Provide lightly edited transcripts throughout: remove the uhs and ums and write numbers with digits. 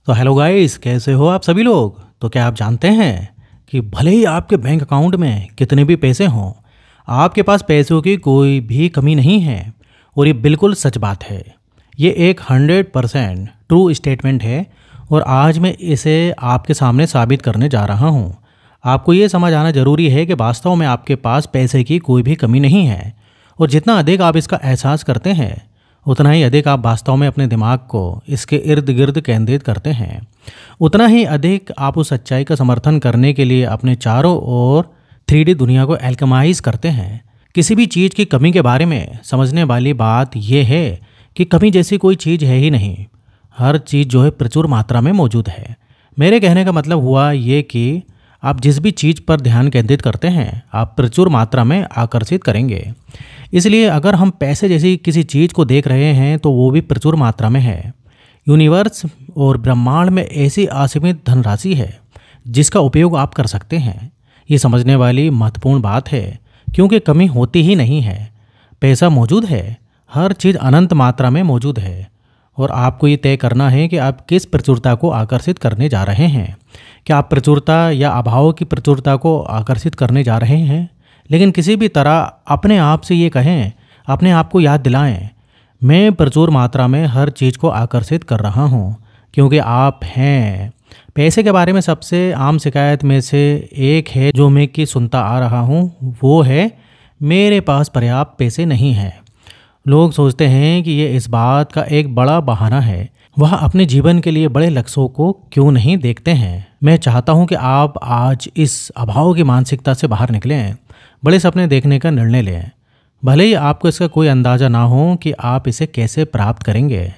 तो hello guys, कैसे हो आप सभी लोग। तो क्या आप जानते हैं कि भले ही आपके बैंक अकाउंट में कितने भी पैसे हों, आपके पास पैसों की कोई भी कमी नहीं है। और ये बिल्कुल सच बात है। ये एक 100% ट्रू स्टेटमेंट है और आज मैं इसे आपके सामने साबित करने जा रहा हूँ। आपको ये समझ आना ज़रूरी है कि वास्तव में आपके पास पैसे की कोई भी कमी नहीं है। और जितना अधिक आप इसका एहसास करते हैं, उतना ही अधिक आप वास्तव में अपने दिमाग को इसके इर्द गिर्द केंद्रित करते हैं। उतना ही अधिक आप उस सच्चाई का समर्थन करने के लिए अपने चारों ओर 3D दुनिया को एल्केमाइज करते हैं। किसी भी चीज़ की कमी के बारे में समझने वाली बात यह है कि कमी जैसी कोई चीज़ है ही नहीं। हर चीज़ जो है प्रचुर मात्रा में मौजूद है। मेरे कहने का मतलब हुआ ये कि आप जिस भी चीज़ पर ध्यान केंद्रित करते हैं, आप प्रचुर मात्रा में आकर्षित करेंगे। इसलिए अगर हम पैसे जैसी किसी चीज़ को देख रहे हैं तो वो भी प्रचुर मात्रा में है। यूनिवर्स और ब्रह्मांड में ऐसी असीमित धनराशि है जिसका उपयोग आप कर सकते हैं। ये समझने वाली महत्वपूर्ण बात है, क्योंकि कमी होती ही नहीं है। पैसा मौजूद है, हर चीज़ अनंत मात्रा में मौजूद है। और आपको ये तय करना है कि आप किस प्रचुरता को आकर्षित करने जा रहे हैं। क्या आप प्रचुरता या अभाव की प्रचुरता को आकर्षित करने जा रहे हैं? लेकिन किसी भी तरह अपने आप से ये कहें, अपने आप को याद दिलाएं, मैं प्रचुर मात्रा में हर चीज़ को आकर्षित कर रहा हूँ, क्योंकि आप हैं। पैसे के बारे में सबसे आम शिकायत में से एक है जो मैं कि सुनता आ रहा हूँ, वो है मेरे पास पर्याप्त पैसे नहीं हैं। लोग सोचते हैं कि ये इस बात का एक बड़ा बहाना है। वह अपने जीवन के लिए बड़े लक्ष्यों को क्यों नहीं देखते हैं। मैं चाहता हूं कि आप आज इस अभाव की मानसिकता से बाहर निकलें, बड़े सपने देखने का निर्णय लें। भले ही आपको इसका कोई अंदाज़ा ना हो कि आप इसे कैसे प्राप्त करेंगे।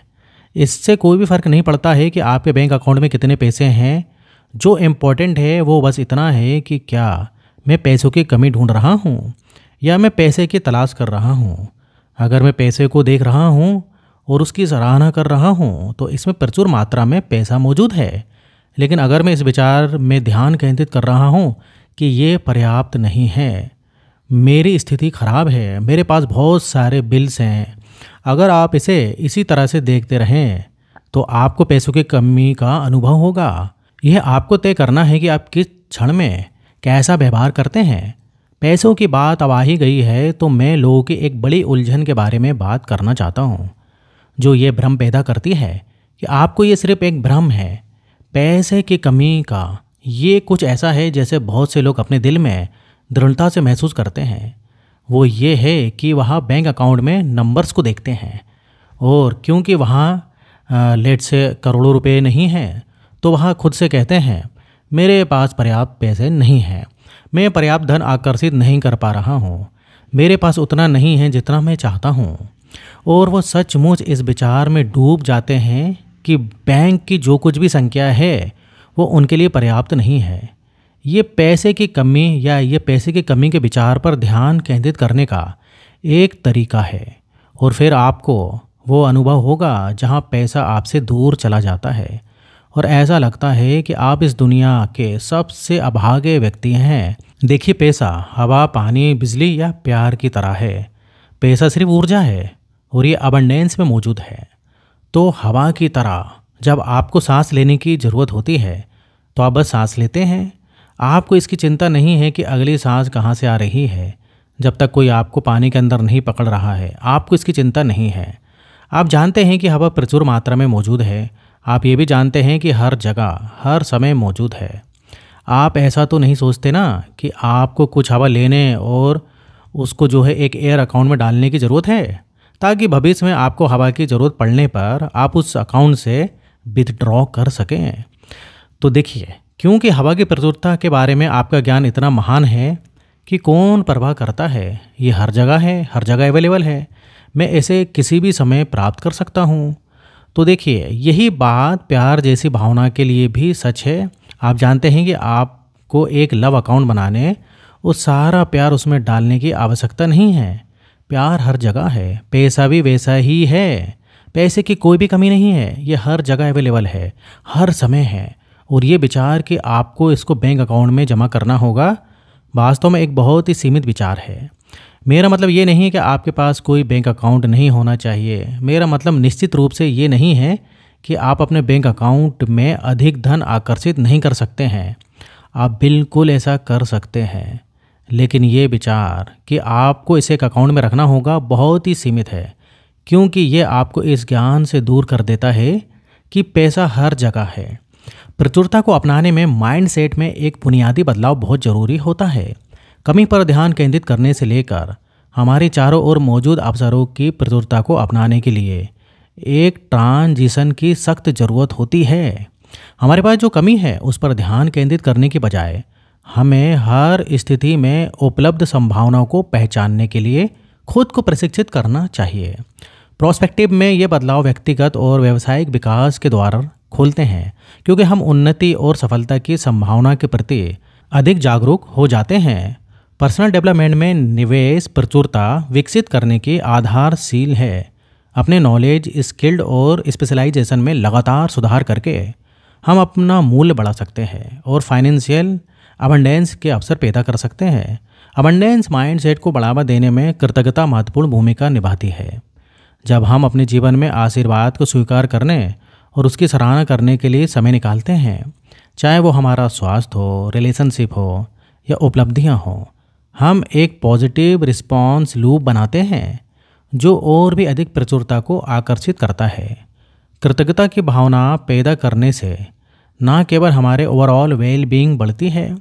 इससे कोई भी फ़र्क नहीं पड़ता है कि आपके बैंक अकाउंट में कितने पैसे हैं। जो इम्पोर्टेंट है वो बस इतना है कि क्या मैं पैसों की कमी ढूंढ रहा हूँ या मैं पैसे की तलाश कर रहा हूँ। अगर मैं पैसे को देख रहा हूँ और उसकी सराहना कर रहा हूँ तो इसमें प्रचुर मात्रा में पैसा मौजूद है। लेकिन अगर मैं इस विचार में ध्यान केंद्रित कर रहा हूँ कि ये पर्याप्त नहीं है, मेरी स्थिति खराब है, मेरे पास बहुत सारे बिल्स हैं, अगर आप इसे इसी तरह से देखते रहें तो आपको पैसों की कमी का अनुभव होगा। यह आपको तय करना है कि आप किस क्षण में कैसा व्यवहार करते हैं। पैसों की बात अब आ ही गई है तो मैं लोगों की एक बड़ी उलझन के बारे में बात करना चाहता हूँ, जो ये भ्रम पैदा करती है कि आपको ये सिर्फ एक भ्रम है पैसे की कमी का। ये कुछ ऐसा है जैसे बहुत से लोग अपने दिल में दृढ़ता से महसूस करते हैं। वो ये है कि वह बैंक अकाउंट में नंबर्स को देखते हैं और क्योंकि वहाँ लेट से करोड़ों रुपए नहीं हैं तो वह खुद से कहते हैं मेरे पास पर्याप्त पैसे नहीं हैं, मैं पर्याप्त धन आकर्षित नहीं कर पा रहा हूँ, मेरे पास उतना नहीं है जितना मैं चाहता हूँ। और वो सचमुच इस विचार में डूब जाते हैं कि बैंक की जो कुछ भी संख्या है वो उनके लिए पर्याप्त नहीं है। ये पैसे की कमी या ये पैसे की कमी के विचार पर ध्यान केंद्रित करने का एक तरीका है। और फिर आपको वो अनुभव होगा जहाँ पैसा आपसे दूर चला जाता है और ऐसा लगता है कि आप इस दुनिया के सबसे अभागे व्यक्ति हैं। देखिए, पैसा हवा, पानी, बिजली या प्यार की तरह है। पैसा सिर्फ ऊर्जा है और ये अबंडेंस में मौजूद है। तो हवा की तरह जब आपको सांस लेने की ज़रूरत होती है तो आप बस सांस लेते हैं। आपको इसकी चिंता नहीं है कि अगली सांस कहाँ से आ रही है। जब तक कोई आपको पानी के अंदर नहीं पकड़ रहा है, आपको इसकी चिंता नहीं है। आप जानते हैं कि हवा प्रचुर मात्रा में मौजूद है। आप ये भी जानते हैं कि हर जगह हर समय मौजूद है। आप ऐसा तो नहीं सोचते ना कि आपको कुछ हवा लेने और उसको जो है एक एयर अकाउंट में डालने की ज़रूरत है, ताकि भविष्य में आपको हवा की ज़रूरत पड़ने पर आप उस अकाउंट से विथड्रॉ कर सकें। तो देखिए, क्योंकि हवा की प्रचुरता के बारे में आपका ज्ञान इतना महान है कि कौन परवाह करता है। ये हर जगह है, हर जगह अवेलेबल है। मैं इसे किसी भी समय प्राप्त कर सकता हूँ। तो देखिए, यही बात प्यार जैसी भावना के लिए भी सच है। आप जानते हैं कि आपको एक लव अकाउंट बनाने और सारा प्यार उसमें डालने की आवश्यकता नहीं है। प्यार हर जगह है, पैसा भी वैसा ही है। पैसे की कोई भी कमी नहीं है, ये हर जगह अवेलेबल है, हर समय है। और ये विचार कि आपको इसको बैंक अकाउंट में जमा करना होगा, वास्तव में एक बहुत ही सीमित विचार है। मेरा मतलब ये नहीं कि आपके पास कोई बैंक अकाउंट नहीं होना चाहिए। मेरा मतलब निश्चित रूप से ये नहीं है कि आप अपने बैंक अकाउंट में अधिक धन आकर्षित नहीं कर सकते हैं। आप बिल्कुल ऐसा कर सकते हैं, लेकिन ये विचार कि आपको इसे एक अकाउंट में रखना होगा बहुत ही सीमित है, क्योंकि ये आपको इस ज्ञान से दूर कर देता है कि पैसा हर जगह है। प्रचुरता को अपनाने में माइंडसेट में एक बुनियादी बदलाव बहुत ज़रूरी होता है। कमी पर ध्यान केंद्रित करने से लेकर हमारे चारों ओर मौजूद अवसरों की प्रचुरता को अपनाने के लिए एक ट्रांजिशन की सख्त ज़रूरत होती है। हमारे पास जो कमी है उस पर ध्यान केंद्रित करने की बजाय हमें हर स्थिति में उपलब्ध संभावनाओं को पहचानने के लिए खुद को प्रशिक्षित करना चाहिए। प्रोस्पेक्टिव में ये बदलाव व्यक्तिगत और व्यावसायिक विकास के द्वारा खोलते हैं, क्योंकि हम उन्नति और सफलता की संभावना के प्रति अधिक जागरूक हो जाते हैं। पर्सनल डेवलपमेंट में निवेश प्रचुरता विकसित करने की आधारशील है। अपने नॉलेज, स्किल्ड और स्पेशलाइजेशन में लगातार सुधार करके हम अपना मूल्य बढ़ा सकते हैं और फाइनेंशियल अबंडेंस के अवसर पैदा कर सकते हैं। अबंडेंस माइंडसेट को बढ़ावा देने में कृतज्ञता महत्वपूर्ण भूमिका निभाती है। जब हम अपने जीवन में आशीर्वाद को स्वीकार करने और उसकी सराहना करने के लिए समय निकालते हैं, चाहे वो हमारा स्वास्थ्य हो, रिलेशनशिप हो या उपलब्धियां हो, हम एक पॉजिटिव रिस्पॉन्स लूप बनाते हैं जो और भी अधिक प्रचुरता को आकर्षित करता है। कृतज्ञता की भावना पैदा करने से न केवल हमारे ओवरऑल वेल बीइंग बढ़ती है,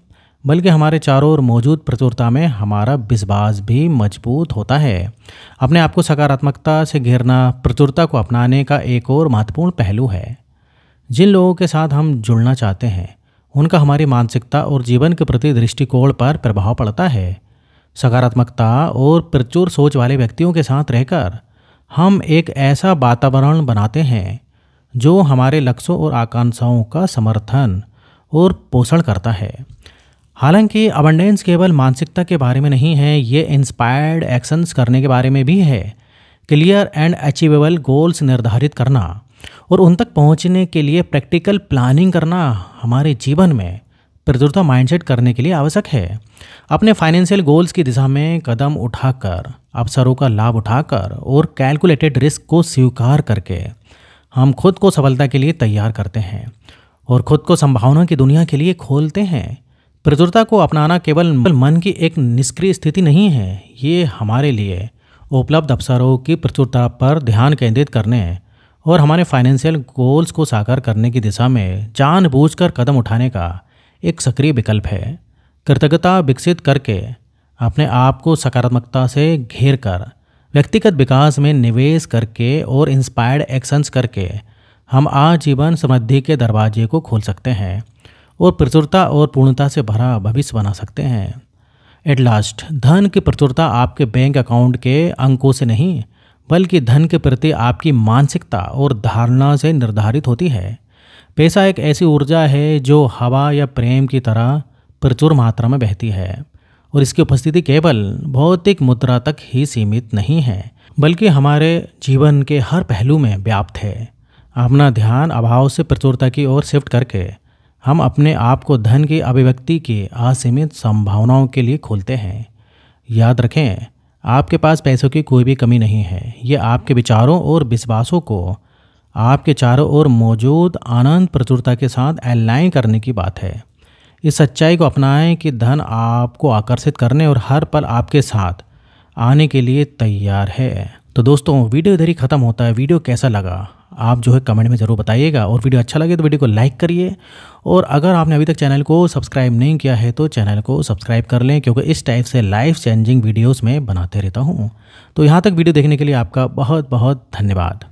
बल्कि हमारे चारों ओर मौजूद प्रचुरता में हमारा विश्वास भी मजबूत होता है। अपने आप को सकारात्मकता से घेरना प्रचुरता को अपनाने का एक और महत्वपूर्ण पहलू है। जिन लोगों के साथ हम जुड़ना चाहते हैं उनका हमारी मानसिकता और जीवन के प्रति दृष्टिकोण पर प्रभाव पड़ता है। सकारात्मकता और प्रचुर सोच वाले व्यक्तियों के साथ रहकर हम एक ऐसा वातावरण बनाते हैं जो हमारे लक्ष्यों और आकांक्षाओं का समर्थन और पोषण करता है। हालांकि अबंडेंस केवल मानसिकता के बारे में नहीं है, ये इंस्पायर्ड एक्शंस करने के बारे में भी है। क्लियर एंड अचीवेबल गोल्स निर्धारित करना और उन तक पहुंचने के लिए प्रैक्टिकल प्लानिंग करना हमारे जीवन में प्रचुरता माइंडसेट करने के लिए आवश्यक है। अपने फाइनेंशियल गोल्स की दिशा में कदम उठाकर, अवसरों का लाभ उठाकर और कैलकुलेटेड रिस्क को स्वीकार करके हम खुद को सफलता के लिए तैयार करते हैं और खुद को संभावना की दुनिया के लिए खोलते हैं। प्रचुरता को अपनाना केवल मन की एक निष्क्रिय स्थिति नहीं है, ये हमारे लिए उपलब्ध अवसरों की प्रचुरता पर ध्यान केंद्रित करने और हमारे फाइनेंशियल गोल्स को साकार करने की दिशा में जानबूझकर कदम उठाने का एक सक्रिय विकल्प है। कृतज्ञता विकसित करके, अपने आप को सकारात्मकता से घेर कर, व्यक्तिगत विकास में निवेश करके और इंस्पायर्ड एक्शंस करके हम आजीवन समृद्धि के दरवाजे को खोल सकते हैं और प्रचुरता और पूर्णता से भरा भविष्य बना सकते हैं। एट लास्ट, धन की प्रचुरता आपके बैंक अकाउंट के अंकों से नहीं, बल्कि धन के प्रति आपकी मानसिकता और धारणा से निर्धारित होती है। पैसा एक ऐसी ऊर्जा है जो हवा या प्रेम की तरह प्रचुर मात्रा में बहती है और इसकी उपस्थिति केवल भौतिक मुद्रा तक ही सीमित नहीं है, बल्कि हमारे जीवन के हर पहलू में व्याप्त है। अपना ध्यान अभाव से प्रचुरता की ओर शिफ्ट करके हम अपने आप को धन की अभिव्यक्ति की असीमित संभावनाओं के लिए खोलते हैं। याद रखें, आपके पास पैसों की कोई भी कमी नहीं है। ये आपके विचारों और विश्वासों को आपके चारों ओर मौजूद आनंद प्रचुरता के साथ अलाइन करने की बात है। इस सच्चाई को अपनाएं कि धन आपको आकर्षित करने और हर पल आपके साथ आने के लिए तैयार है। तो दोस्तों, वीडियो इधर ही ख़त्म होता है। वीडियो कैसा लगा आप जो है कमेंट में ज़रूर बताइएगा, और वीडियो अच्छा लगे तो वीडियो को लाइक करिए, और अगर आपने अभी तक चैनल को सब्सक्राइब नहीं किया है तो चैनल को सब्सक्राइब कर लें, क्योंकि इस टाइप से लाइफ चेंजिंग वीडियोस में बनाते रहता हूँ। तो यहाँ तक वीडियो देखने के लिए आपका बहुत बहुत धन्यवाद।